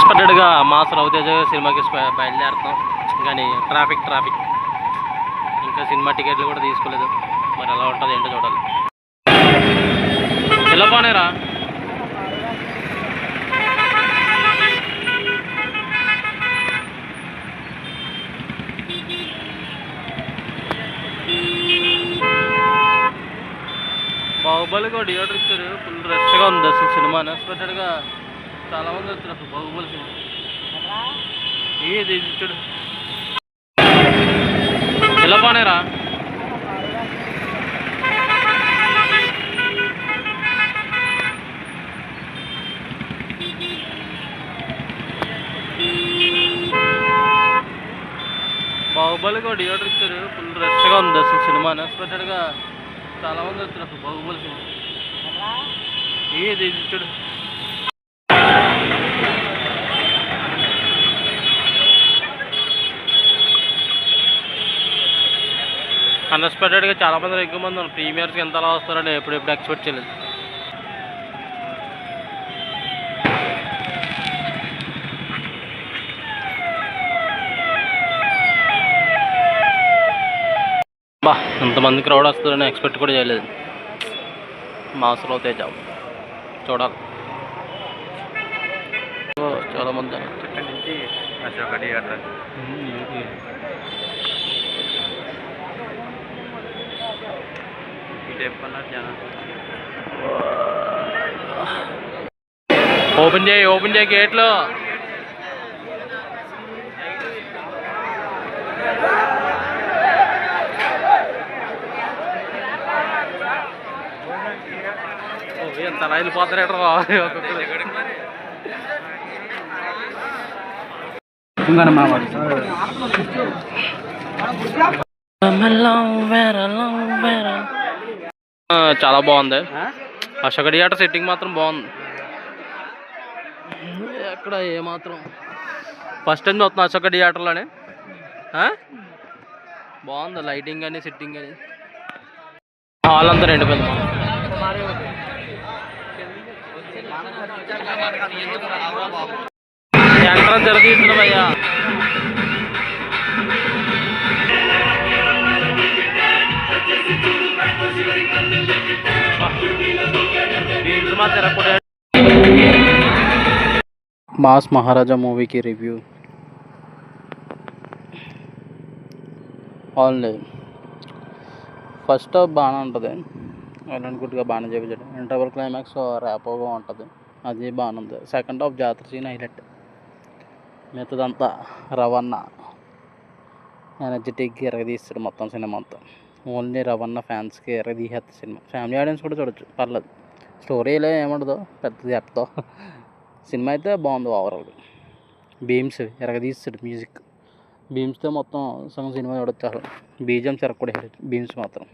అన్ఎక్స్పెక్టెడ్గా మాస్ రవితేజ సినిమాకి బయలుదేరుతాం, కానీ ట్రాఫిక్ ఇంకా సినిమా టికెట్లు కూడా తీసుకోలేదు. మరి ఎలా ఉంటుంది ఏంటో చూడాలి. ఎలా పోనేరా బాహుబలి కూడా థియేటర్ ఇచ్చారు. ఫుల్ రష్గా ఉంది అసలు సినిమా. అన్ఎక్స్పెక్టెడ్గా చాలామంది వచ్చారు అసలు బాహుబలి సినిమా. ఇది ఇచ్చాడు ఎలా పోనేరా బాహుబలి కూడా థియేటర్ ఇచ్చారు. ఫుల్ రష్గా ఉంది అసలు సినిమా. అన్ఎక్స్పెక్టెడ్గా చాలామంది వచ్చారు అసలు బాహుబలి సినిమా. ఇది ఇచ్చాడు అన్ఎక్స్పెక్టెడ్గా చాలామంది ఎక్కువ మంది ఉన్నారు. ప్రీమియర్స్కి ఎంత అలా వస్తారని ఎప్పుడు ఎక్స్పెక్ట్ చేయలేదు. బా ఇంతమంది క్రౌడ్ వస్తుందని ఎక్స్పెక్ట్ కూడా చేయలేదు. మాస్ రవితేజ చూడాలి. చాలామంది నుంచి ఓపెన్ చేయి గేట్లో. ఎంత రైలు పోతారేటో చాలా బాగుంది. అశోక థియేటర్ సెట్టింగ్ మాత్రం బాగుంది. ఎక్కడ ఏమాత్రం ఫస్ట్ టైం చూస్తున్నా అశోక థియేటర్లోనే. బాగుంది లైటింగ్ కానీ సెట్టింగ్ కానీ. హాల్ అంతా నిండిపోయింది. ఎంట్రన్స్ జరుగుతున్నాం అయ్యా. మాస్ మహారాజా మూవీకి రివ్యూ ఓన్లీ. ఫస్ట్ హాఫ్ బాగానే ఉంటుంది, గుడ్గా బాగానే చూపించాడు. ఇంటర్వల్ క్లైమాక్స్ ర్యాపోగా ఉంటుంది, అది బాగానే ఉంది. సెకండ్ హాఫ్ జాతర సీన్ హైలైట్. మిగతాదంతా రవణ ఎనర్జెటిక్గా ఎరగదీస్తాడు మొత్తం సినిమా అంతా. ఓన్లీ రవణ ఫ్యాన్స్కి ఎరగదీసేస్తుంది సినిమా. ఫ్యామిలీ ఆడియన్స్ కూడా చూడొచ్చు, పర్లేదు. స్టోరీలో ఏముండదు పెద్దది చెప్తా. సినిమా అయితే బాగుంది ఓవరాల్గా. బీమ్స్ ఎరగదీస్తాడు, మ్యూజిక్ బీమ్స్తో మొత్తం సగం సినిమా చూడొచ్చు. అసలు బీజిఎం చెరగకూడదు, బీమ్స్ మాత్రం